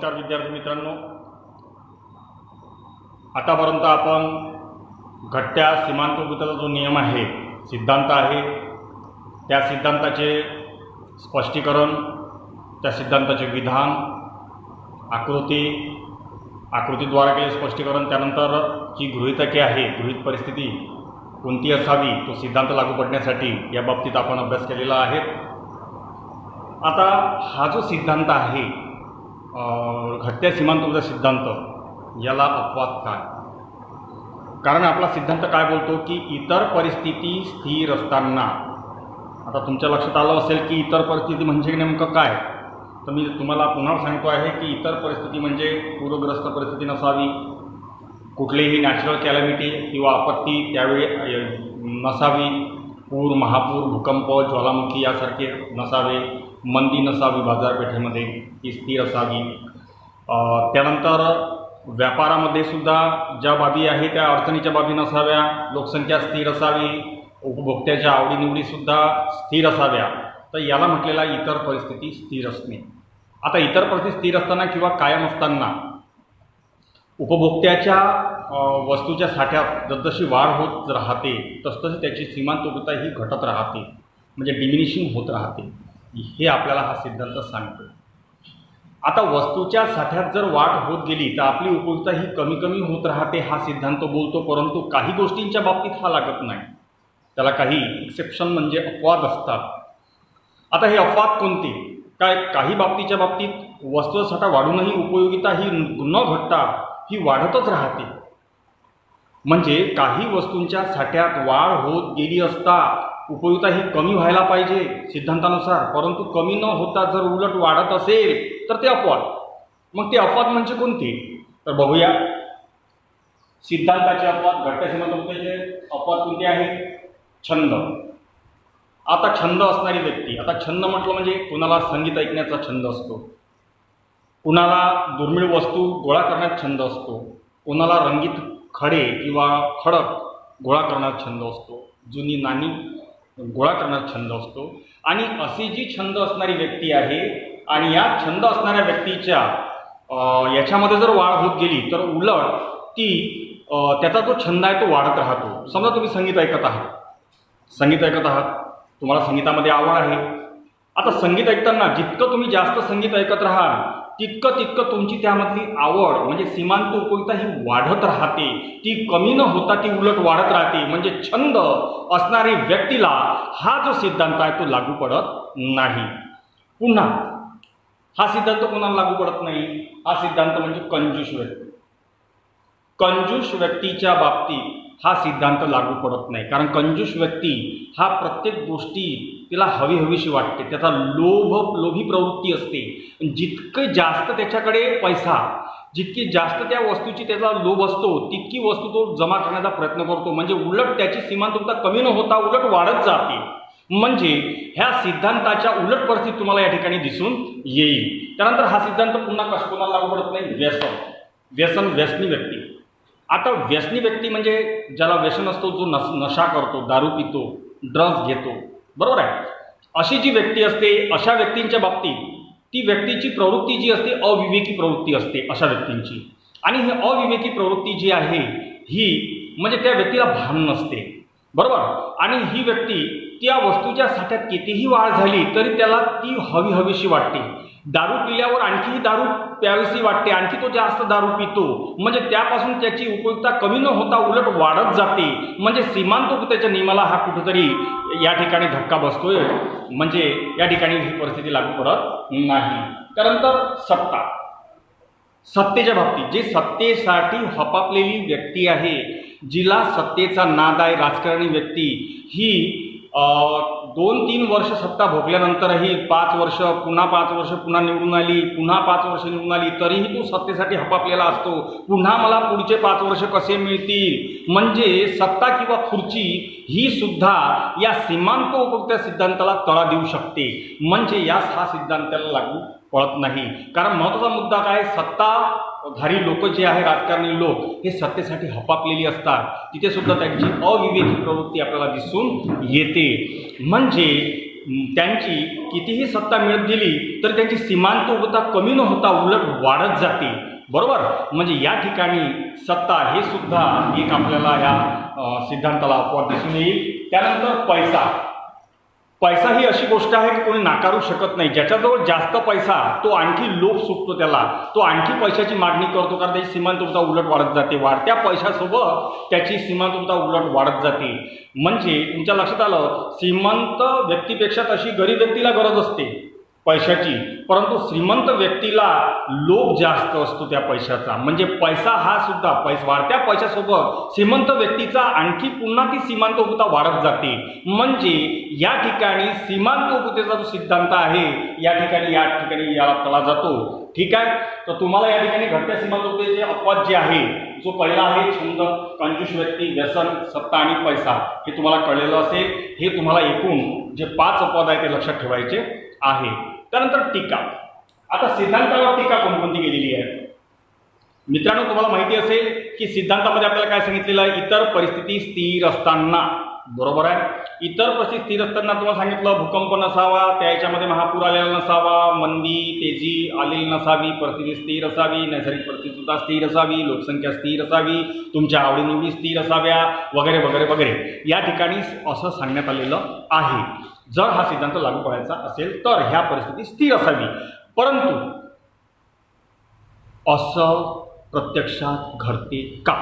नमस्कार विद्यार्थी मित्रांनो, आतापर्यंत आपण घटत्या सीमांतभूताचा जो नियम आहे, सिद्धांत आहे, त्या सिद्धांताचे स्पष्टीकरण, त्या सिद्धांताचे विधान, आकृतीद्वारे केले स्पष्टीकरण, त्यानंतर जी गृहीतके आहे, गृहीत परिस्थिती कोणती असावी तो सिद्धांत लागू पडण्यासाठी या बाबतीत आपण अभ्यास केलेला आहे। आता हा जो सिद्धांत आहे घटत्या सीमांतभूत सिद्धांत, याला अपवाद काय? कारण आपला सिद्धांत काय बोलतो की इतर परिस्थिती स्थिर असताना, आता तुमच्या लक्षात आलं असेल की इतर परिस्थिती म्हणजे नेमकं काय, तर मी तुम्हाला पुन्हा सांगतो आहे की इतर परिस्थिती म्हणजे पूरग्रस्त परिस्थिती नसावी, कुठलीही नॅचरल कॅलॅमिटी किंवा आपत्ती त्यावेळी नसावी, पूर, महापूर, भूकंप, ज्वालामुखी यासारखे नसावे, मंदी नसावी बाजारपेठेमध्ये, ती स्थिर असावी। त्यानंतर व्यापारामध्ये सुद्धा ज्या बाबी आहे त्या अडचणीच्या बाबी नसाव्या, लोकसंख्या स्थिर असावी, उपभोक्त्याच्या आवडीनिवडीसुद्धा स्थिर असाव्या, तर याला म्हटलेला इतर परिस्थिती स्थिर असणे। आता इतर परिस्थिती स्थिर असताना किंवा कायम असताना उपभोक्त्याच्या वस्तूच्या साठ्यात जसजशी वाढ होत राहते तसतशी त्याची सीमांतभूतता ही घटत राहते, म्हणजे डिमिनिशिंग होत राहते, हे आपल्याला हा सिद्धांत सांगतो। आता वस्तूच्या साठ्यात जर वाढ होत गेली तर आपली उपभोक्ता ही कमी कमी होत राहते हा सिद्धांत बोलतो, परंतु काही गोष्टींच्या बाबतीत हा लागत नाही, त्याला काही एक्सेप्शन म्हणजे अपवाद असतात। आता हे अपवाद कोणते काय? काही बाबतीच्या बाबतीत वस्तूचा साठा वाढूनही उपयोगिता ही न घटता ही वाढतच राहते, म्हणजे काही वस्तूंच्या साठ्यात वाढ होत गेली असता उपयोगिता ही कमी व्हायला पाहिजे सिद्धांतानुसार, परंतु कमी न होता जर उलट वाढत असेल तर ते अपवाद। मग ते अपवाद म्हणजे कोणते? तर बघूया सिद्धांताचे अपवाद, घटत्या सीमांतभूताचे अपवाद कोणते आहेत? छंद। आता छंद असणारी व्यक्ती, आता छंद म्हटलं म्हणजे कुणाला संगीत ऐकण्याचा छंद असतो, कुणाला दुर्मिळ वस्तू गोळा करण्यात छंद असतो, कुणाला रंगीत खडे किंवा खडक गोळा करण्यात छंद असतो, जुनी नाणी गोळा करण्यात छंद असतो। आणि अशी जी छंद असणारी व्यक्ती आहे आणि या छंद असणाऱ्या व्यक्तीच्या याच्यामध्ये जर वाढ होत गेली तर उलट ती त्याचा जो छंद आहे तो वाढत राहतो। समजा तुम्ही संगीत ऐकत आहात, तुम्हाला संगीतामध्ये आवड आहे। आता संगीत ऐकताना जितकं तुम्ही जास्त संगीत ऐकत राहाल तितकं तुमची त्यामधली आवड म्हणजे सीमांत उपयोगिता ही वाढत राहते, ती कमी न होता ती उलट वाढत राहते, म्हणजे छंद असणारी व्यक्तीला हा जो सिद्धांत आहे तो लागू पडत नाही। पुन्हा हा सिद्धांत कोणाला लागू पडत नाही? हा सिद्धांत म्हणजे कंजूस व्यक्ती, कंजूस व्यक्तीच्या बाबतीत हा सिद्धांत लागू पडत नाही, कारण कंजूस व्यक्ती हा प्रत्येक गोष्टी तिला हवीशी वाटते, त्याचा लोभी प्रवृत्ती असते, जितकं जास्त त्याच्याकडे पैसा, जितकी जास्त त्या वस्तूची त्याचा लोभ असतो तितकी वस्तू तो जमा करण्याचा प्रयत्न करतो, म्हणजे उलट त्याची सीमांतभूतता कमी न होता उलट वाढत जाते। म्हणजे ह्या सिद्धांताच्या उलट परिस्थिती तुम्हाला या ठिकाणी दिसून येईल। त्यानंतर हा सिद्धांत पुन्हा कोणाला लागू पडत नाही? व्यसनी व्यक्ती। आता व्यसनी व्यक्ती म्हणजे ज्याला व्यसन असतो, जो नशा करतो, दारू पितो, ड्रग्स घेतो, बरोबर आहे, अशी जी व्यक्ती असते अशा व्यक्तींच्या बाबतीत ती व्यक्तीची प्रवृत्ती जी असते अविवेकी प्रवृत्ती असते अशा व्यक्तींची, आणि ही अविवेकी प्रवृत्ती जी आहे ही म्हणजे त्या व्यक्तीला भान नसते, बरोबर, आणि ही व्यक्ती त्या वस्तूच्या साठ्यात कितीही वाढ झाली तरी त्याला ती हवीशी वाटते, दारू पिल्यावर आणखी दारू प्यावीशी वाटते, आणखी तो जास्त दारू पितो, म्हणजे त्यापासून त्याची उपयोगिता कमी न होता उलट वाढत जाते, म्हणजे सीमांतभूताच्या नियमाला हा कुठेतरी या ठिकाणी धक्का बसतोय, म्हणजे या ठिकाणी ही परिस्थिती लागू पडत नाही। त्यानंतर सत्तेच्या बाबतीत जे सत्तेसाठी हपापलेली व्यक्ती आहे, जिला सत्तेचा नाद आहे, राजकारणी व्यक्ती ही 2-3 वर्ष सत्ता भोगल्यानंतरही 5 वर्ष पुन्हा निवडून आली, पुन्हा 5 वर्ष निवडून आली, तरीही तो सत्तेसाठी हपापलेला असतो, पुन्हा मला पुढचे 5 वर्ष कसे मिळतील, म्हणजे सत्ता किंवा खुर्ची ही सुद्धा या सीमांत उपभोक्ता सिद्धांताला तडा देऊ शकते, म्हणजे या हा सिद्धांताला लागू पडत नाही। कारण महत्त्वाचा मुद्दा काय? सत्ताधारी लोक जे आहे, राजकारणी लोक, हे सत्तेसाठी हपापलेली असतात, तिथे सुद्धा त्यांची अविवेकी प्रवृत्ती आपल्याला दिसून येते, म्हणजे त्यांची कितीही सत्ता मिळत गेली तर त्यांची सीमांतता कमी न होता उलट वाढत जाते, बरोबर. म्हणजे या ठिकाणी सत्ता हे सुद्धा एक आपल्याला या सिद्धांताला अपवाद दिसून येईल. त्यानंतर पैसा. पैसा ही अशी गोष्ट आहे की कोणी नाकारू शकत नाही. ज्याच्याजवळ जास्त पैसा तो आणखी लोभ सुटतो, त्याला तो आणखी पैशाची मागणी करतो, कारण त्याची सीमांतता उलट वाढत जाते. वाढत्या पैशासोबत त्याची सीमांतता उलट वाढत जाते. म्हणजे तुमच्या लक्षात आलं, श्रीमंत व्यक्तीपेक्षा तशी गरीब व्यक्तीला गरज असते पैशाची, परंतु श्रीमंत व्यक्तीला लोभ जास्त असतो त्या पैशाचा. म्हणजे पैसा हा सुद्धा वाढत्या पैशासोबत श्रीमंत व्यक्तीचा आणखी पुन्हा ती सीमांतता वाढत जाते. म्हणजे या ठिकाणी सीमांततेचा जो सिद्धांत आहे या ठिकाणी याला तळा जातो. ठीक आहे. तर तुम्हाला या ठिकाणी घटत्या सीमांततेचे अपवाद जे आहे, जो पहिला आहे छंद, कंजूस व्यक्ती, व्यसन, सत्ता आणि पैसा, हे तुम्हाला कळलेलं असेल. हे तुम्हाला एकूण जे 5 अपवाद आहे ते लक्षात ठेवायचे आहे. त्यानंतर टीका. आता सिद्धांतावर टीका कोणकोणती केलेली आहे मित्रांनो? तुम्हाला माहिती असेल की सिद्धांतामध्ये आपल्याला काय सांगितलेलं आहे, इतर परिस्थिती स्थिर असताना, बरोबर आहे. इतर परिस्थिती स्थिर असताना तुम्हाला सांगितलं भूकंप नसावा, त्याच्यामध्ये महापूर आलेला नसावा, मंदी तेजी आलेली नसावी, परिस्थिती स्थिर असावी, नैसर्गिक परिस्थिती सुद्धा स्थिर असावी, लोकसंख्या स्थिर असावी, तुमच्या आवडीनिवडी स्थिर असाव्या, वगैरे वगैरे वगैरे या ठिकाणी असं सांगण्यात आलेलं आहे. जर हा सिद्धांत लागू करायचा असेल तर ह्या परिस्थिती स्थिर असावी. परंतु असं प्रत्यक्षात घडते का?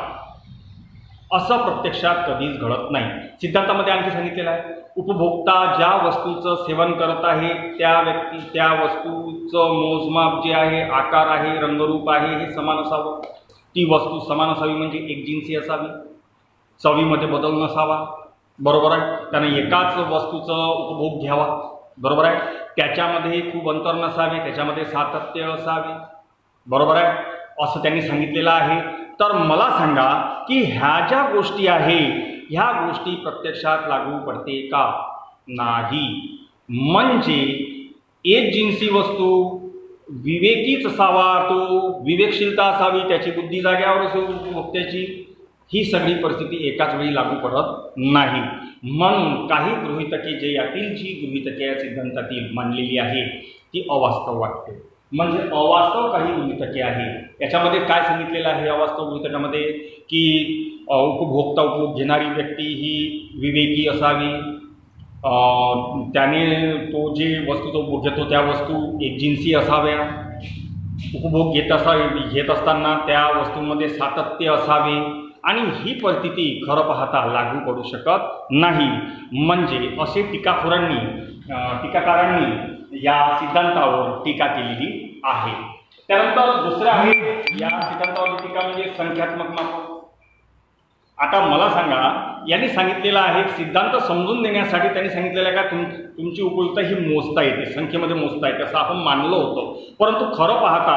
असं प्रत्यक्षात कधीच घडत नाही. सिद्धांतामध्ये आणखी सांगितलेलं आहे, उपभोक्ता ज्या वस्तूचं सेवन करत आहे त्या वस्तूचं मोजमाप जे आहे, आकार आहे, रंगरूप आहे, हे समान असावं. ती वस्तू समान असावी म्हणजे एकजिन्सी असावी, चवीमध्ये बदल नसावा, बरोबर आहे. त्याने एकाच वस्तूचं उपभोग घ्यावा, बरोबर आहे. त्याच्यामध्ये खूप अंतर नसावे, त्याच्यामध्ये सातत्य असावे, बरोबर आहे, असं त्यांनी सांगितलेलं आहे. तर मला सांगा की ह्या ज्या गोष्टी आहे ह्या गोष्टी प्रत्यक्षात लागू पडते का? नाही. म्हणजे एक जिन्सी वस्तू विवेकीच असावा, तो विवेकशीलता असावी, त्याची बुद्धी जाग्यावर असावी उपभोक्त्याची, ही सगळी परिस्थिती एकाच वेळी लागू पडत नाही. म्हणून काही गृहीतके जे यातील जी गृहीतके या सिद्धांतातील मांडलेली आहे ती अवास्तव वाटते. म्हणजे अवास्तव काही गृहीतके आहे. याच्यामध्ये काय सांगितलेलं आहे अवास्तव गृहीतकामध्ये की उपभोक्ता उपभोग घेणारी व्यक्ती ही विवेकी असावी, त्याने तो जे वस्तूचा उपभोग घेतो त्या वस्तू एकजिन्सी असाव्या, उपभोग घेत असताना त्या वस्तूंमध्ये सातत्य असावे, आणि ही परिस्थिती खरं पाहता लागू पडू शकत नाही. म्हणजे असे टीकाकारांनी या सिद्धांतावर टीका केलेली आहे. त्यानंतर दुसरं आहे या सिद्धांतावर टीका म्हणजे संख्यात्मक मापन. आता मला सांगा, यांनी सांगितलेलं आहे सिद्धांत समजून देण्यासाठी त्यांनी सांगितलेलं आहे का तुमची उपयुक्तता ही मोजता येते, संख्येमध्ये मोजता येते असं आपण मानलं होतं. परंतु खरं पाहता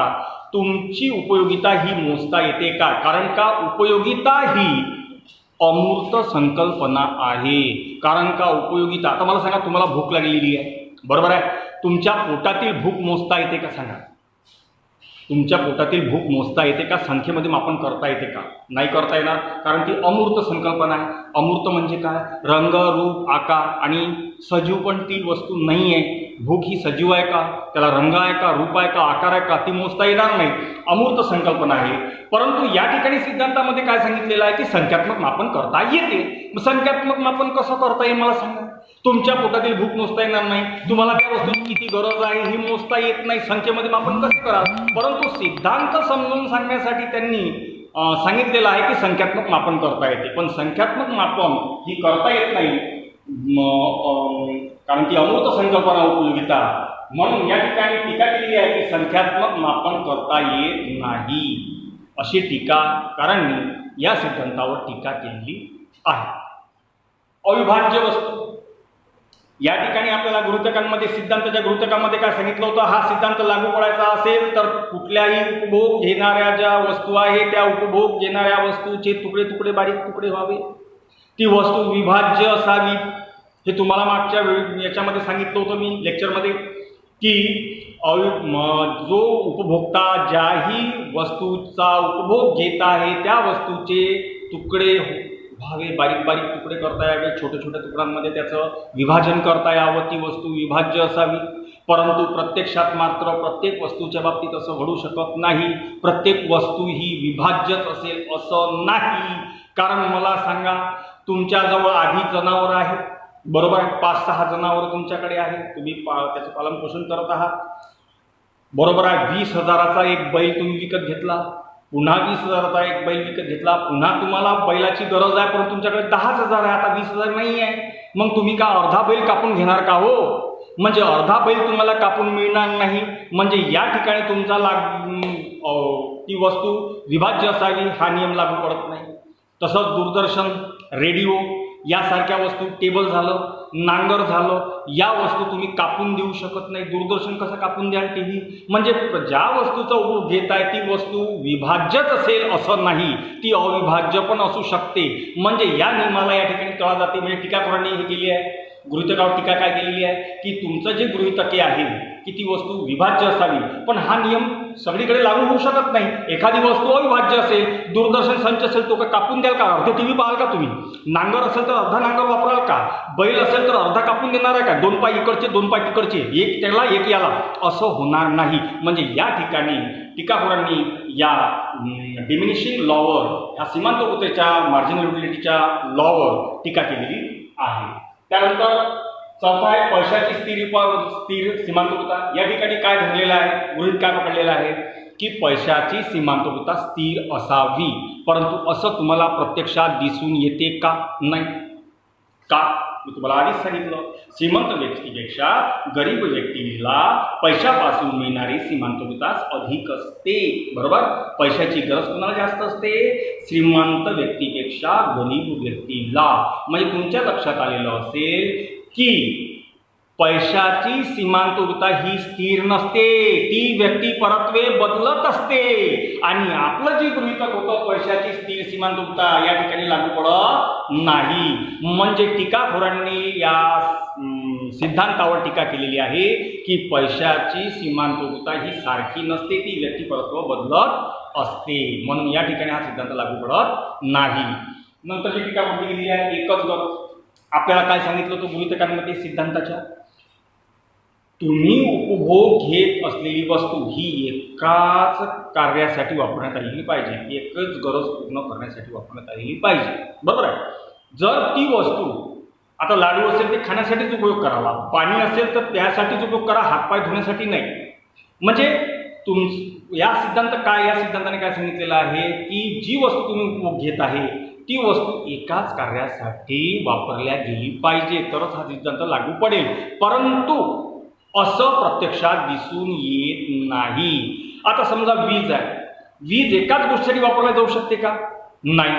तुमची उपयोगिता ही मोजता येते का? कारण का उपयोगिता ही अमूर्त संकल्पना आहे. कारण का उपयोगिता, आता मला सांगा तुम्हाला भूक लागलेली आहे, बरोबर आहे, तुमच्या पोटातील भूक मोजता येते का? सांगा, तुमच्या पोटातील भूक मोजता येते का? संख्येमध्ये मापन करता येते का? नाही करता येणार, कारण ती अमूर्त संकल्पना आहे. अमूर्त म्हणजे काय? रंग, रूप, आकार आणि सजीव पण ती वस्तू नाही आहे. भूक ही सजीव आहे का? त्याला रंग आहे का? रूप आहे का? आकार आहे का? ती मोजता येणार नाही, अमूर्त संकल्पना आहे. परंतु या ठिकाणी सिद्धांतामध्ये काय सांगितलेलं आहे की संख्यात्मक मापन करता येते. मग संख्यात्मक मापन कसं करता येईल मला सांगा? तुमच्या पोटातील भूक मोजता येणार नाही, तुम्हाला त्या वस्तूची किती गरज आहे ही मोजता येत नाही, संख्येमध्ये मापन कसे कराल? परंतु सिद्धांत समजून सांगण्यासाठी त्यांनी सांगितलेलं आहे की संख्यात्मक मापन करता येते. पण संख्यात्मक मापन ही करता येत नाही कारण ती अमूर्त संकल्पना उपयोगिता. म्हणून या ठिकाणी टीका केलेली आहे की संख्यात्मक मापन करता येत नाही, अशी टीकाकारांनी या सिद्धांतावर टीका केलेली आहे. अविभाज्य वस्तू, या ठिकाणी आपल्याला गृहीतकांमध्ये सिद्धांताच्या गृहीतकामध्ये काय सांगितलं होतं, हा सिद्धांत लागू पडायचा असेल तर कुठल्याही उपभोग घेणाऱ्या ज्या वस्तू आहे त्या उपभोग घेणाऱ्या वस्तूचे तुकडे तुकडे बारीक तुकडे व्हावे, ती वस्तू विभाज्य असावी. हे तुम्हाला मागच्या याच्यामध्ये सांगितलं होतं मी लेक्चरमध्ये की जो उपभोक्ता ज्याही वस्तूचा उपभोग घेत आहे त्या वस्तूचे तुकडे व्हावे, बारीक बारीक तुकडे करता यावे, छोट्या छोट्या तुकड्यांमध्ये त्याचं विभाजन करता यावं, ती वस्तू विभाज्य असावी. परंतु प्रत्यक्षात मात्र प्रत्येक वस्तूच्या बाबतीत असं घडू शकत नाही. प्रत्येक वस्तू ही विभाज्यच असेल असं नाही. कारण मला सांगा, तुमच्याजवळ आधी जनावर आहे, बरोबर आहे, 5-6 जनावर तुमच्याकडे आहे, तुम्ही त्याचं पालनपोषण करत आहात, बरोबर आहे. 20,000चा एक बैल तुम्ही विकत घेतला, पुन्हा 20,000चा एक बैल विकत घेतला, पुन्हा तुम्हाला बैलाची गरज आहे, परंतु तुमच्याकडे 10,000 आहे, आता 20,000 नाही आहे. मग तुम्ही का अर्धा बैल कापून घेणार का हो? म्हणजे अर्धा बैल तुम्हाला कापून मिळणार नाही. म्हणजे या ठिकाणी तुमचा ती वस्तू विभाज्य असावी हा नियम लागू पडत नाही. तसंच दूरदर्शन, रेडिओ यासारख्या वस्तू, टेबल झालं, नांगर झालं, या वस्तू तुम्ही कापून देऊ शकत नाही. दूरदर्शन कसं कापून द्याल, टी व्ही? म्हणजे ज्या वस्तूचा उपयोग घेत आहे ती वस्तू विभाज्यच असेल असं नाही, ती अविभाज्य पण असू शकते. म्हणजे या नियमाला या ठिकाणी तळा जाते. म्हणजे टीकाकारांनी हे केली आहे, गृहीतकावर टीका काय केलेली आहे की तुमचं जे गृहीतके आहे की ती वस्तू विभाज्य असावी, पण हा नियम सगळीकडे लागू होऊ शकत नाही. एखादी वस्तू अविभाज्य असेल, दूरदर्शन संच असेल, तो का कापून द्याल का? अर्धे टी व्ही पाहाल का तुम्ही? नांगर असेल तर अर्धा नांगर वापराल का? बैल असेल तर अर्धा कापून देणार आहे का? 2 पाय इकडचे 2 पाय तिकडचे, एक त्याला एक याला, असं होणार नाही. म्हणजे या ठिकाणी टीकाकारांनी या डिमिनिशिंग लॉवर, ह्या सीमांततेच्या, मार्जिनॅलिटीच्या लॉवर टीका केलेली आहे. त्यानंतर चौथा आहे पैशाची स्थिर सीमांतता. या ठिकाणी काय धरलेलं आहे, गृहीत काय पकडलेलं आहे की पैशाची सीमांतता स्थिर असावी, परंतु असं तुम्हाला प्रत्यक्षात दिसून येते का? नाही. का? मी तुम्हाला आधीच सांगितलं, श्रीमंत व्यक्तीपेक्षा गरीब व्यक्तीला पैशापासून मिळणारी सीमांतताच अधिक असते, बरोबर. पैशाची गरज कोणाला जास्त असते? श्रीमंत व्यक्तीपेक्षा गरीब व्यक्तीला. म्हणजे तुमच्या लक्षात आलेलं असेल की पैशाची सीमांतता ही स्थिर नसते, ती व्यक्ती परत्वे बदलत असते. आणि आपलं जे गृहीतक होतं पैशाची स्थिर सीमांतता या ठिकाणी लागू पडत नाही. म्हणजे टीकाखोरांनी या सिद्धांतावर टीका केलेली आहे की पैशाची सीमांतता ही सारखी नसते, ती व्यक्ती परत्व बदलत असते. म्हणून या ठिकाणी हा सिद्धांत लागू पडत नाही. नंतर जी टीका कोणती केलेली आहे, एकच गरज. आपल्याला काय सांगितलं तो गृहीतकांमध्ये सिद्धांताच्या, तुम्ही उपभोग घेत असलेली वस्तू ही एकाच कार्यासाठी वापरण्यात आलेली पाहिजे, एकच गरज पूर्ण करण्यासाठी वापरण्यात आलेली पाहिजे, बरोबर आहे. जर ती वस्तू, आता लाडू असेल ते खाण्यासाठीच उपयोग करावा, पाणी असेल तर त्यासाठीच उपयोग करा, हातपाय धुण्यासाठी नाही. म्हणजे या सिद्धांताने काय सांगितलेलं आहे की जी वस्तू तुम्ही उपभोग घेत आहे ती वस्तू एकाच कार्यासाठी वापरल्या गेली पाहिजे, तरच हा सिद्धांत लागू पडेल. परंतु असं प्रत्यक्षात दिसून येत नाही. आता समजा वीज आहे, वीज एकाच गोष्टीसाठी वापरल्या जाऊ शकते का? नाही.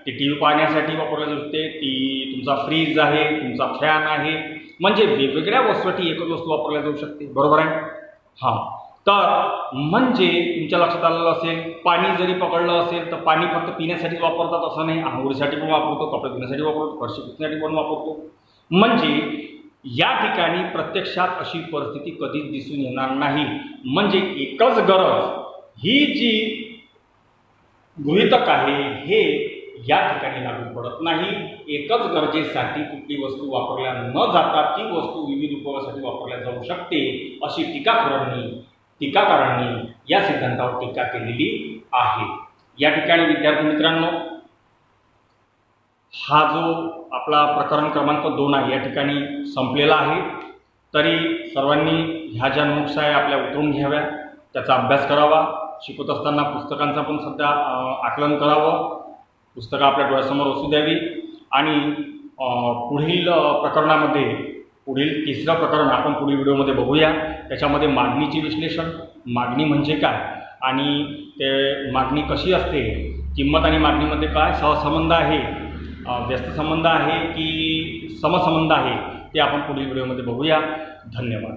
ती टी व्ही पाहण्यासाठी वापरल्या जाऊ शकते, ती तुमचा फ्रीज आहे, तुमचा फॅन आहे, म्हणजे वेगवेगळ्या वस्तूसाठी एकच वस्तू वापरल्या जाऊ शकते, बरोबर आहे. हां, तर म्हणजे तुमच्या लक्षात आलेलं असेल, पाणी जरी पकडलं असेल तर पाणी फक्त पिण्यासाठी वापरतात असं नाही, आंघोळीसाठी पण वापरतो, कपडे धुण्यासाठी वापरतो, फरशी पुसण्यासाठी पण वापरतो. म्हणजे या ठिकाणी प्रत्यक्षात अशी परिस्थिती कधीच दिसून येणार नाही. म्हणजे एकच गरज ही जी गृहीतक आहे हे या ठिकाणी लागू पडत नाही. एकच गरजेसाठी कुठली वस्तू वापरल्या न जाता ती वस्तू विविध उपयोगासाठी वापरल्या जाऊ शकते, अशी टीकाकारांनी या सिद्धांतावर टीका केलेली आहे. या ठिकाणी विद्यार्थी मित्रांनो, हा जो आपला प्रकरण क्रमांक 2 आहे या ठिकाणी संपलेला आहे. तरी सर्वांनी ह्या ज्या नोट्स आहे आपल्या उतरून घ्याव्या, त्याचा अभ्यास करावा. शिकवत असताना पुस्तकांचा पण सध्या आकलन करावं, पुस्तकं आपल्या डोळ्यासमोर असू द्यावी. आणि पुढील प्रकरणामध्ये, पुढील 3रं प्रकरण आपण पुढील व्हिडिओमध्ये बघूया. त्याच्यामध्ये मागणीचे विश्लेषण, मागणी म्हणजे काय आणि ते मागणी कशी असते, किंमत आणि मागणीमध्ये काय सहसंबंध आहे, व्यस्त संबंध आहे की समसंबंध आहे, ते आपण पुढील व्हिडिओमध्ये बघूया. धन्यवाद.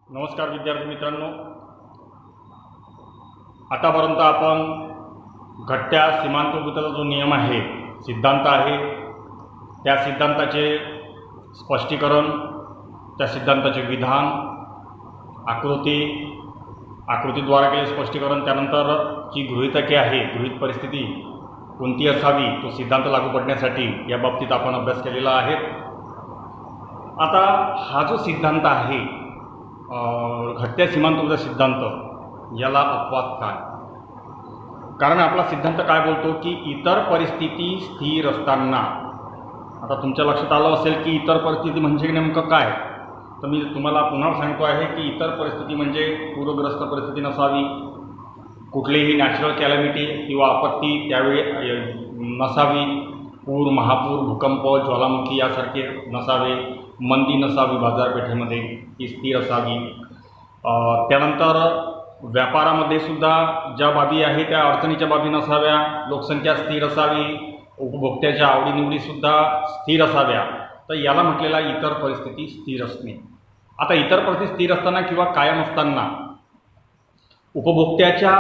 नमस्कार विद्यार्थी मित्रांनो, आतापर्यंत आपण घटत्या सीमांतभूताचा जो नियम आहे, सिद्धांत आहे, त्या सिद्धांताचे स्पष्टीकरण, त्या सिद्धांताचे विधान, आकृतीद्वारे केले स्पष्टीकरण, त्यानंतर जी गृहीतके आहे, गृहीत परिस्थिती कोणती असावी तो सिद्धांत लागू पडण्यासाठी या बाबतीत आपण अभ्यास केलेला आहे. आता हा जो सिद्धांत आहे घटत्या सीमांतचा सिद्धांत, याला अपवाद काय? कारण आपला सिद्धांत काय बोलतो की इतर परिस्थिती स्थिर असताना, आता तुमच्या लक्षात आलं असेल की इतर परिस्थिती म्हणजे नेमकं काय. तर मी तुम्हाला पुन्हा सांगतो आहे की इतर परिस्थिती म्हणजे पूरग्रस्त परिस्थिती नसावी, कुठलीही नॅचरल कॅलॅमिटी किंवा आपत्ती त्यावेळी नसावी, पूर, महापूर, भूकंप, ज्वालामुखी यासारखे नसावे, मंदी नसावी बाजारपेठेमध्ये, ही स्थिर असावी. त्यानंतर व्यापारामध्ये सुद्धा ज्या बाबी आहे त्या अडचणीच्या बाबी नसाव्या, लोकसंख्या स्थिर असावी, उपभोक्त्याच्या आवडीनिवडीसुद्धा स्थिर असाव्या. तर याला म्हटलेला इतर परिस्थिती स्थिर असणे. आता इतर परिस्थिती स्थिर असताना किंवा कायम असताना उपभोक्त्याच्या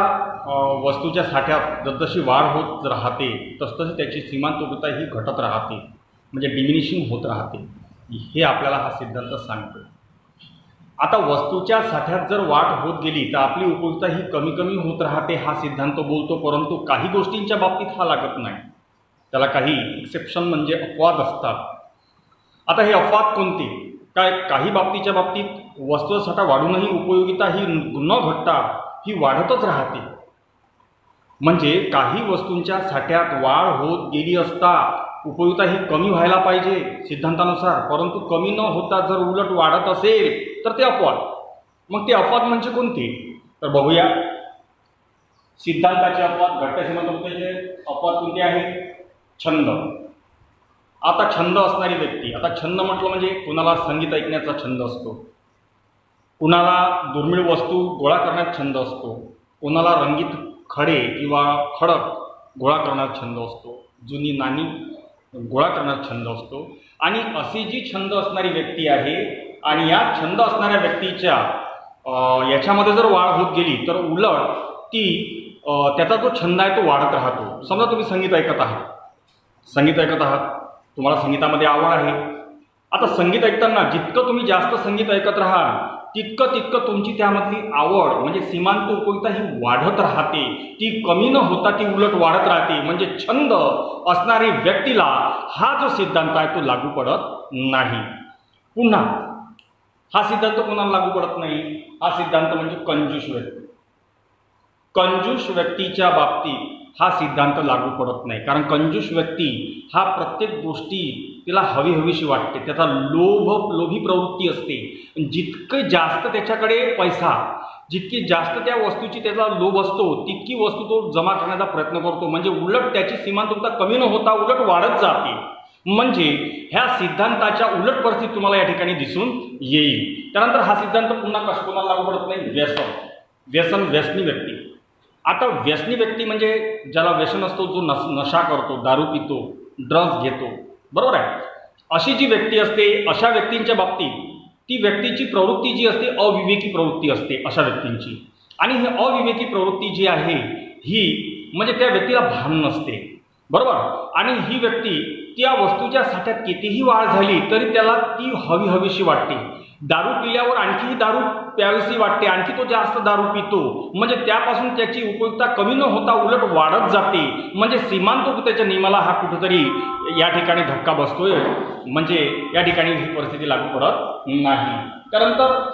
वस्तूच्या साठ्यात जसजशी वाढ होत राहते तसतशी त्याची सीमांतता ही घटत राहते, म्हणजे डिमिनिशिंग होत राहते, हे आपल्याला हा सिद्धांत सांगतो. आता वस्तूच्या साठ्यात जर वाढ होत गेली तर आपली उपयोगिता ही कमी कमी होत राहते हा सिद्धांत बोलतो. परंतु काही गोष्टींच्या बाबतीत हा लागत नाही, त्याला काही एक्सेप्शन म्हणजे अपवाद असतात. आता हे अपवाद कोणते काय? काही बाबतीच्या बाबतीत वस्तूचा साठा वाढूनही उपयोगिता ही न घटता ही वाढतच राहते. म्हणजे काही वस्तूंच्या साठ्यात वाढ होत गेली असता उपयोगिता ही कमी व्हायला पाहिजे सिद्धांतानुसार, परंतु कमी न होता जर उलट वाढत असेल तर ते अपवाद. मग ते अपवाद म्हणजे कोणते? तर बघूया. सिद्धांताचे अपवाद, घटत्या सीमांततेचे अपवाद कोणते आहे? छंद. आता छंद असणारी व्यक्ती, आता छंद म्हटलं म्हणजे कुणाला संगीत ऐकण्याचा छंद असतो, कुणाला दुर्मिळ वस्तू गोळा करण्यात छंद असतो, कोणाला रंगीत खडे किंवा खडक गोळा करण्यात छंद असतो, जुनी नाणी गोळा करण्यात छंद असतो. आणि अशी जी छंद असणारी व्यक्ती आहे आणि या छंद असणाऱ्या व्यक्तीच्या याच्यामध्ये जर वाढ होत गेली तर उलट ती त्याचा जो छंद आहे तो वाढत राहतो. समजा तुम्ही संगीत ऐकत आहात, तुम्हाला संगीतामध्ये आवड आहे. आता संगीत ऐकताना जितकं तुम्ही जास्त संगीत ऐकत राहाल तितकं तुमची त्यामधली आवड म्हणजे सीमांत उपयोगिता ही वाढत राहते, ती कमी न होता ती उलट वाढत राहते. म्हणजे छंद असणारी व्यक्तीला हा जो सिद्धांत आहे तो लागू पडत नाही. पुन्हा हा सिद्धांत कोणाला लागू पडत नाही? हा सिद्धांत म्हणजे कंजूस व्यक्ती. कंजूस व्यक्तीच्या बाबतीत हा सिद्धांत लागू पडत नाही. कारण कंजूस व्यक्ती हा प्रत्येक गोष्टी तिला हवीशी वाटते, त्याचा लोभी प्रवृत्ती असते. जितके जास्त त्याच्याकडे पैसा, जितकी जास्त त्या वस्तूची त्याचा लोभ असतो तितकी वस्तू तो जमा करण्याचा प्रयत्न करतो. म्हणजे उलट त्याची सीमांतता कमी न होता उलट वाढत जाते. म्हणजे ह्या सिद्धांताच्या उलट परिस्थिती तुम्हाला या ठिकाणी दिसून येईल. त्यानंतर हा सिद्धांत पुन्हा कोणाला लागू पडत नाही? व्यसनी व्यक्ती. आता व्यसनी व्यक्ती म्हणजे ज्याला व्यसन असतो, जो नशा करतो, दारू पितो, ड्रग्ज घेतो, बरोबर आहे. अशी जी व्यक्ती असते अशा व्यक्तींच्या बाबतीत ती व्यक्तीची प्रवृत्ती जी असते अविवेकी प्रवृत्ती असते अशा व्यक्तींची. आणि ही अविवेकी प्रवृत्ती जी आहे ही म्हणजे त्या व्यक्तीला भान नसते, बरोबर. आणि ही व्यक्ती त्या वस्तूच्या साठ्यात कितीही वाढ झाली तरी त्याला ती हवीशी वाटते. दारू पिल्यावर आणखीही दारू प्यावीशी वाटते, आणखी तो जास्त दारू पितो. म्हणजे त्यापासून त्याची उपयोगिता कमी न होता उलट वाढत जाते. म्हणजे सीमांततेच्या नियमाला हा कुठेतरी या ठिकाणी धक्का बसतोय. म्हणजे या ठिकाणी ही परिस्थिती लागू पडत नाही. त्यानंतर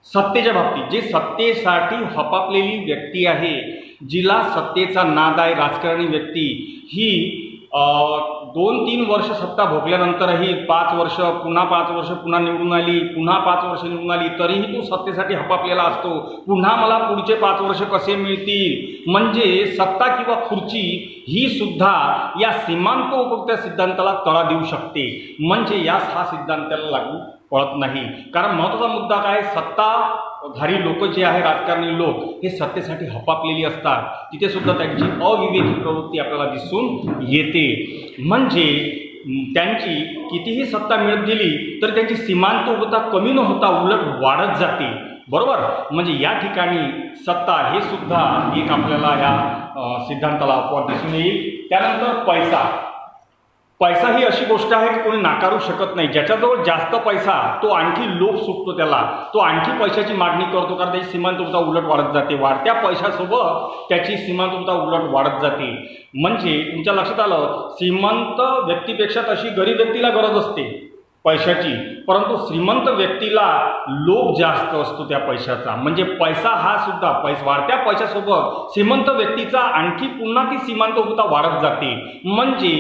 सत्तेच्या बाबतीत जे सत्तेसाठी हपापलेली व्यक्ती आहे, जिला सत्तेचा नाद आहे, राजकारणी व्यक्ती ही 2-3 वर्ष सत्ता भोगल्यानंतरही 5 वर्ष पुन्हा 5 वर्ष पुन्हा निवडून आली, पुन्हा 5 वर्ष निवडून आली, तरीही तो सत्तेसाठी हपापलेला असतो. पुन्हा मला पुढचे 5 वर्ष कसे मिळतील. म्हणजे सत्ता किंवा खुर्ची ही सुद्धा या सीमांत उपयोगिता सिद्धांताला तडा देऊ शकते. म्हणजे यास हा सिद्धांताला लागू पडत नाही. कारण महत्त्वाचा मुद्दा काय? सत्ताधारी लोक जे आहे, राजकारणी लोक, हे सत्तेसाठी हपापलेली असतात. तिथे सुद्धा त्यांची अविवेकी प्रवृत्ती आपल्याला दिसून येते. म्हणजे त्यांची कितीही सत्ता मिळत गेली तर त्यांची सीमांत उपयोगिता कमी न होता उलट वाढत जाते, बरोबर. म्हणजे या ठिकाणी सत्ता हे सुद्धा एक आपल्याला या सिद्धांताला अपवाद दिसून येईल. त्यानंतर पैसा. पैसा ही अशी गोष्ट आहे की कोणी नाकारू शकत नाही. ज्याच्याजवळ जास्त पैसा तो आणखी लोभ सुटतो त्याला, तो आणखी पैशाची मागणी करतो, कारण त्याची सीमांतता उलट वाढत जाते. वाढत्या पैशासोबत त्याची सीमांतता उलट वाढत जाते. म्हणजे तुमच्या लक्षात आलं, श्रीमंत व्यक्तीपेक्षा तशी गरीब व्यक्तीला गरज असते पैशाची, परंतु श्रीमंत व्यक्तीला लोभ जास्त असतो त्या पैशाचा. म्हणजे पैसा हा सुद्धा वाढत्या पैशासोबत श्रीमंत व्यक्तीचा आणखी पुन्हा ती सीमांतभूता वाढत जाते. म्हणजे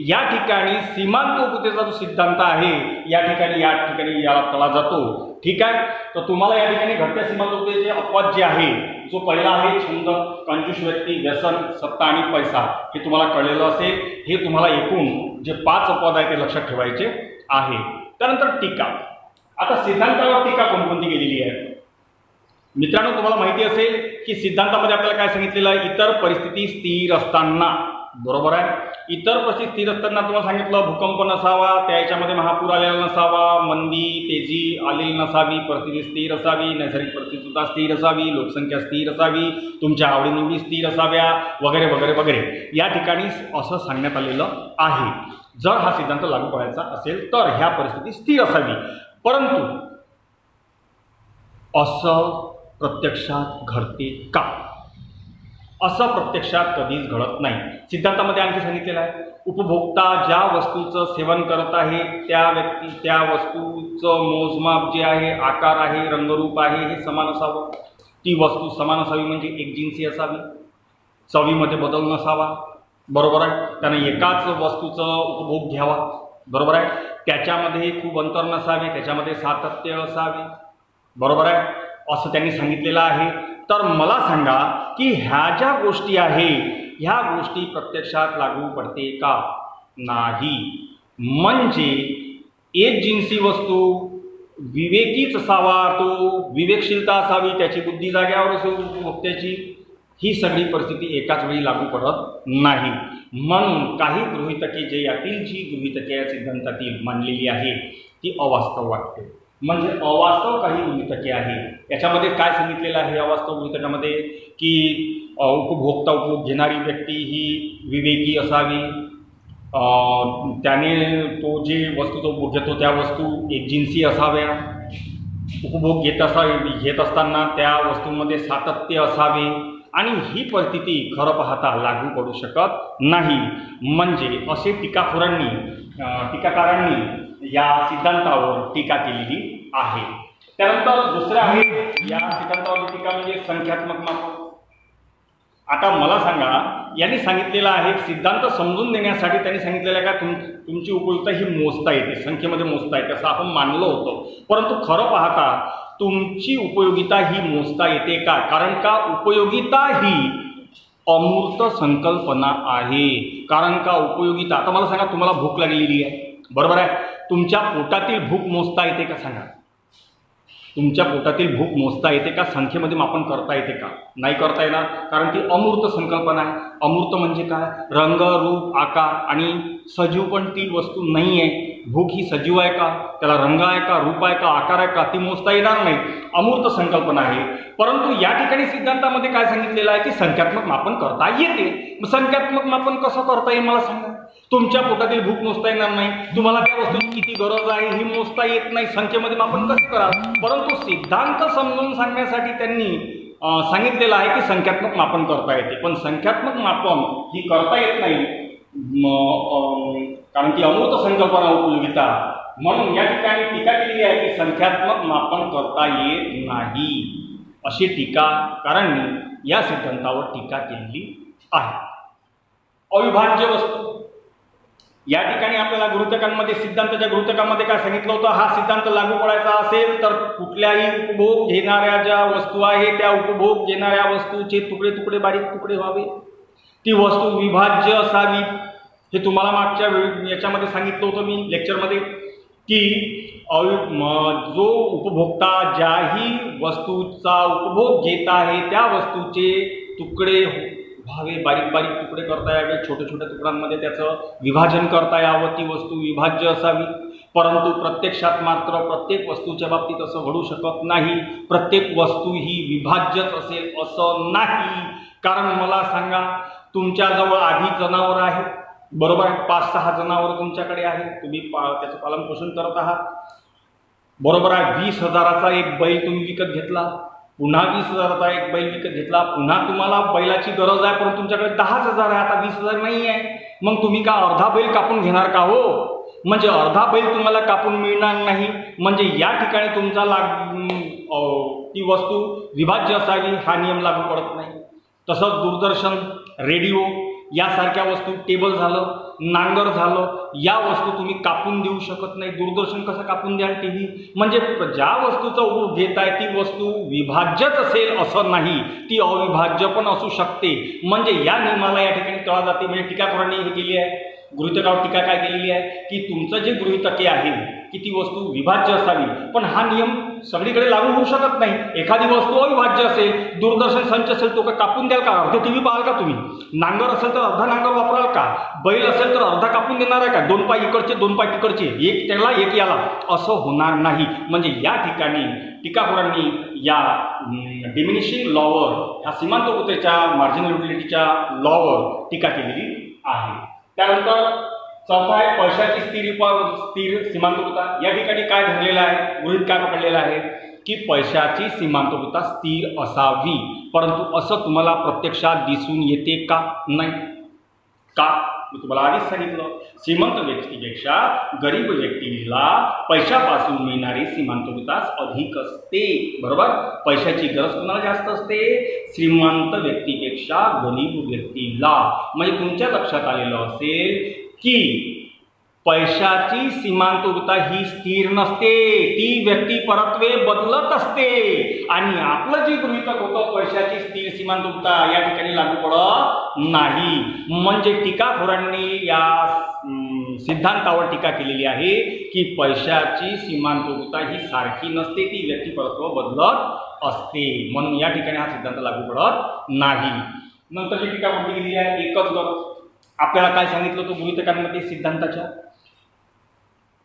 या ठिकाणी सीमांतभूतेचा जो सिद्धांत आहे या ठिकाणी याला तळा जातो. ठीक आहे. तर तुम्हाला या ठिकाणी घटत्या सीमांतभूतेचे अपवाद जे आहे, जो पहिला आहे छंद, कंजूस व्यक्ती, व्यसन, सत्ता आणि पैसा, हे तुम्हाला कळलेलं असेल. हे तुम्हाला एकूण जे 5 अपवाद आहे ते लक्षात ठेवायचे आहे. त्यानंतर टीका. आता सिद्धांतावर टीका कोणकोणती केलेली आहे मित्रांनो? तुम्हाला माहिती असेल की सिद्धांतामध्ये आपल्याला काय सांगितलेलं आहे, इतर परिस्थिती स्थिर असताना, बरोबर आहे. इतर परिस्थिती स्थिर असताना तुम्हाला सांगितलं भूकंप नसावा, त्याच्यामध्ये महापूर आलेला नसावा, मंदी तेजी आलेली नसावी, परिस्थिती स्थिर असावी, नैसर्गिक परिस्थिती सुद्धा स्थिर असावी, लोकसंख्या स्थिर असावी, तुमच्या आवडीनिवडी स्थिर असाव्या, वगैरे वगैरे वगैरे. या ठिकाणी असं सांगण्यात आलेलं आहे. जर हा सिद्धांत लागू करायचा असेल तर ह्या परिस्थिती स्थिर असावी. परंतु असं प्रत्यक्षात घडते का? असं प्रत्यक्षात कधीच घडत नाही. सिद्धांतामध्ये आणखी सांगितलेलं आहे, उपभोक्ता ज्या वस्तूचं सेवन करत आहे त्या वस्तूचं मोजमाप जे आहे, आकार आहे, रंगरूप आहे, हे समान असावं. ती वस्तू समान असावी म्हणजे एकजिन्सी असावी, चवीमध्ये बदल नसावा, बरोबर आहे. त्यानं एकाच वस्तूचं उपभोग घ्यावा, बरोबर आहे. त्याच्यामध्ये खूप अंतर नसावे, त्याच्यामध्ये सातत्य असावे, बरोबर आहे, असं त्यांनी सांगितलेलं आहे. तर मला सांगा की ह्या ज्या गोष्टी आहे ह्या गोष्टी प्रत्यक्षात लागू पडते का? नाही. म्हणजे एक जिन्सी वस्तू विवेकीच असावा, तो विवेकशीलता असावी, त्याची बुद्धी जाग्यावर असेल उपभोक्त्याची, ही सगळी परिस्थिती एकाच वेळी लागू पडत नाही. म्हणून काही गृहीतके जे यातील जी गृहीतके या सिद्धांतातील मांडलेली आहे ती अवास्तव वाटते. म्हणजे अवास्तव काही गृहीतके आहे. याच्यामध्ये काय सांगितलेलं आहे अवास्तव गृहीतकामध्ये की उपभोक्ता उपभोग घेणारी व्यक्ती ही विवेकी असावी, त्याने तो जे वस्तूचा उपभोग घेतो त्या वस्तू एकजिन्सी असाव्या, उपभोग घेत असताना त्या वस्तूंमध्ये सातत्य असावे, आणि ही परिस्थिती खरं पाहता लागू पडू शकत नाही. म्हणजे असे टीकाकारांनी या सिद्धांतावर टीका केलेली आहे. त्यानंतर दुसरं आहे या सिद्धांतावरची टीका म्हणजे संख्यात्मक मापन. आता मला सांगा, यांनी सांगितलेलं आहे सिद्धांत समजून देण्यासाठी त्यांनी सांगितलेलं आहे का तुमची उपयुक्तता ही मोजता येते, संख्येमध्ये मोजता येते असं आपण मानलं होतं. परंतु खरं पाहता तुमची उपयोगिता ही मोजता येते का? कारण का उपयोगिता ही अमूर्त संकल्पना आहे. कारण का उपयोगिता, आता मला सांगा तुम्हाला भूक लागलेली आहे, बरोबर आहे, तुमच्या पोटातील भूक मोजता येते का? सांगा, तुमच्या पोटातील भूक मोजता येते का? संख्येमध्ये मापन करता येते का? नाही करता येणार, कारण ती अमूर्त संकल्पना आहे. अमूर्त म्हणजे काय? रंग, रूप, आकार आणि सजीव पण ती वस्तू नाही आहे. भूक ही सजीव आहे का? त्याला रंग आहे का? रूप आहे का? आकार आहे का? ती मोजता येणार नाही. अमूर्त संकल्पना आहे. परंतु या ठिकाणी सिद्धांतामध्ये काय सांगितलेलं आहे की संख्यात्मक मापन करता येते. संख्यात्मक मापन कसं करता येईल मला सांगा? तुमच्या पोटातील भूक मोजता येणार नाही, तुम्हाला त्या वस्तूची किती गरज आहे ही मोजता येत नाही, संख्येमध्ये मापन कसं करा? परंतु सिद्धांत समजून सांगण्यासाठी त्यांनी सांगितलेलं आहे की संख्यात्मक मापन करता येते. पण संख्यात्मक मापन ही करता येत नाही कारण की अमूर्त संकल्पना उपयोगिता. म्हणून या ठिकाणी टीका केलेली आहे की संख्यात्मक मापन करता येत नाही, अशी टीकाकारांनी या सिद्धांतावर टीका केलेली आहे. अविभाज्य वस्तू, या ठिकाणी आपल्याला गृहीतकांमध्ये सिद्धांताच्या गृहीतकांमध्ये काय सांगितलं होतं? हा सिद्धांत लागू पडायचा असेल तर कुठल्याही उपभोग घेणाऱ्या ज्या वस्तू आहे त्या उपभोग घेणाऱ्या वस्तूचे तुकडे तुकडे बारीक तुकडे व्हावे, ती वस्तू विभाज्य असावी. हे तुम्हाला मागच्या याच्यामध्ये सांगितलं होतं मी लेक्चरमध्ये की जो उपभोक्ता ज्याही वस्तूचा उपभोग घेत आहे त्या वस्तूचे तुकडे व्हावे, बारीक बारीक तुकडे करता यावे, छोट्या छोट्या तुकड्यांमध्ये त्याचं विभाजन करता यावं, ती वस्तू विभाज्य असावी. परंतु प्रत्यक्षात मात्र प्रत्येक वस्तूच्या बाबतीत असं घडू शकत नाही. प्रत्येक वस्तू ही विभाज्यच असेल असं नाही. कारण मला सांगा, तुमच्याजवळ आधी जनावर आहे, बरोबर आहे. 5-6 जनावरं तुमच्याकडे आहे, तुम्ही त्याचं पालनपोषण करत आहात. बरोबर आहे. 20,000चा एक बैल तुम्ही विकत घेतला, पुन्हा 20,000चा एक बैल विकत घेतला, पुन्हा तुम्हाला बैलाची गरज आहे, पण तुमच्याकडे 10,000 आहे, आता 20,000 नाही आहे. मग तुम्ही का अर्धा बैल कापून घेणार का हो? म्हणजे अर्धा बैल तुम्हाला कापून मिळणार नाही. म्हणजे या ठिकाणी तुमचा ती वस्तू विभाज्य असावी हा नियम लागू पडत नाही. तसंच दूरदर्शन, रेडिओ यासारख्या वस्तू, टेबल झालं, नांगर झालं, या वस्तू तुम्ही कापून देऊ शकत नाही. दूरदर्शन कसं कापून द्याल? T V. म्हणजे ज्या वस्तूचा उपयोग घेत आहे ती वस्तू विभाज्यच असेल असं नाही, ती अविभाज्य पण असू शकते. म्हणजे या नियमाला या ठिकाणी तळा जाते. म्हणजे टीकाकारांनी हे केली आहे, गृहीतकावर टीका काय केलेली आहे की तुमचं जे गृहीतके आहे की ती वस्तू विभाज्य असावी, पण हा नियम सगळीकडे लागू होऊ शकत नाही. एखादी वस्तू अविभाज्य असेल, दूरदर्शन संच असेल, तो का कापून द्याल का? अर्धे टी व्ही पाहाल का तुम्ही? नांगर असेल तर अर्धा नांगर वापराल का? बैल असेल तर अर्धा कापून देणार आहे का? 2 पाय इकडचे 2 पाय तिकडचे, एक त्याला एक याला, असं होणार नाही. म्हणजे या ठिकाणी टीकाकारांनी या डिमिनिशिंग लॉवर, ह्या सीमांततेच्या, मार्जिनल युटिलिटीच्या लॉवर टीका केलेली आहे. त्यानंतर चौथा आहे पैशाची स्थिर सीमांतता. या ठिकाणी काय धरलेलं आहे, गृहीत काय पकडलेलं आहे की पैशाची सीमांतता स्थिर असावी, परंतु असं तुम्हाला प्रत्यक्षात दिसून येते का? नाही. का? मी तुम्हाला आधीच सांगितलं, श्रीमंत व्यक्तीपेक्षा गरीब व्यक्तीला पैशापासून मिळणारी सीमांतताच अधिक असते. बरोबर. पैशाची गरज कोणाला जास्त असते? श्रीमंत व्यक्तीपेक्षा गरीब व्यक्तीला. म्हणजे तुमच्या लक्षात आलेलं असेल की पैशाची सीमांतता ही स्थिर नसते, ती व्यक्ती परत्वे बदलत असते. आणि आपलं जे गृहीतक होतं पैशाची स्थिर सीमांतता या ठिकाणी लागू पडत नाही. म्हणजे टीकाखोरांनी या सिद्धांतावर टीका केलेली आहे की पैशाची सीमांतता ही सारखी नसते, ती व्यक्ती परत्व बदलत असते. म्हणून या ठिकाणी हा सिद्धांत लागू पडत नाही. नंतर जी टीका कोणती केलेली आहे, एकच गरज. आपल्याला काय सांगितलं होतं गृहीतकांमध्ये सिद्धांताच्या?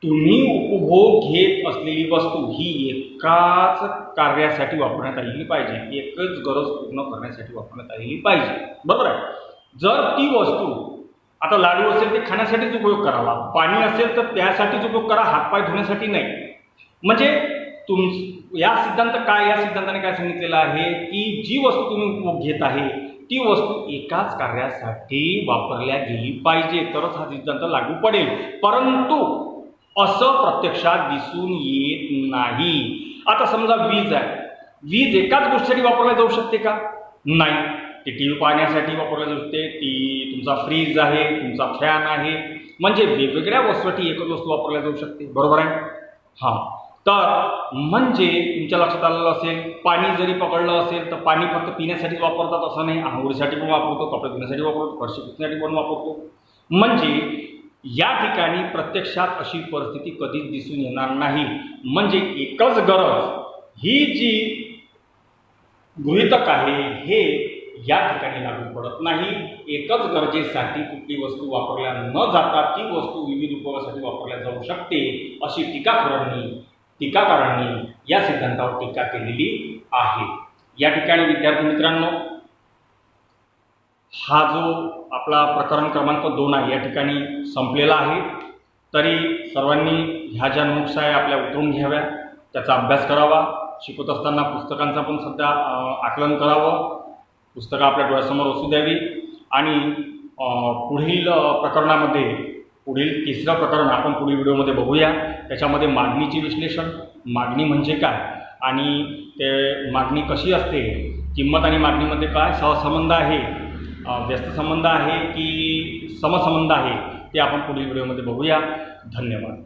तुम्ही उपभोग घेत असलेली वस्तू ही एकाच कार्यासाठी वापरण्यात आलेली पाहिजे, एकच गरज पूर्ण करण्यासाठी वापरण्यात आलेली पाहिजे. बरोबर आहे. जर ती वस्तू, आता लाडू असेल ते खाण्यासाठीच उपयोग करावा, पाणी असेल तर त्यासाठीच उपयोग करा, हातपाय धुण्यासाठी नाही. म्हणजे या सिद्धांताने काय सांगितलेलं आहे की जी वस्तू तुम्ही उपभोग घेत आहे ती वस्तू एकाच कार्यासाठी वापरल्या गेली पाहिजे, तरच हा सिद्धांत लागू पडेल. परंतु असं प्रत्यक्षात दिसून येत नाही. आता समजा वीज आहे, वीज एकाच गोष्टीसाठी वापरल्या जाऊ शकते का? नाही. ती टी व्ही पाहण्यासाठी वापरल्या जाऊ शकते, ती तुमचा फ्रीज आहे, तुमचा फॅन आहे, म्हणजे वेगवेगळ्या वस्तूसाठी एकच वस्तू वापरल्या जाऊ शकते. बरोबर आहे. हां. तर म्हणजे तुमच्या लक्षात आलेलं असेल, पाणी जरी पकडलं असेल तर पाणी फक्त पिण्यासाठीच वापरतात असं नाही, आंघोळीसाठी पण वापरतो, कपडे धुण्यासाठी वापरतो, फरशी पुसण्यासाठी पण वापरतो. म्हणजे या ठिकाणी प्रत्यक्षात अशी परिस्थिती कधीच दिसून येणार नाही. म्हणजे एकच गरज ही जी गृहीतक आहे हे या ठिकाणी लागू पडत नाही. एकच गरजेसाठी कुठली वस्तू वापरल्या न जाता ती वस्तू विविध उपयोगासाठी वापरल्या जाऊ शकते, अशी टीकाकारांनी या सिद्धांतावर टीका केलेली आहे. या ठिकाणी विद्यार्थी मित्रांनो, हा जो आपला प्रकरण क्रमांक 2 आहे या ठिकाणी संपलेला आहे. तरी सर्वांनी ह्या ज्या नोट्स आहे आपल्या उतरून घ्याव्या, त्याचा अभ्यास करावा. शिकवत असताना पुस्तकांचा पण सध्या आकलन करावं, पुस्तकं आपल्या डोळ्यासमोर असू द्यावी. आणि पुढील प्रकरणामध्ये, पुढील 3रं प्रकरण आपण पुढील व्हिडिओमध्ये बघूया. त्याच्यामध्ये मागणीचे विश्लेषण, मागणी म्हणजे काय आणि ते मागणी कशी असते, किंमत आणि मागणीमध्ये काय सहसंबंध आहे, व्यस्त संबंध आहे की समसंबंध आहे, ते आपण पुढील व्हिडिओमध्ये बघूया. धन्यवाद.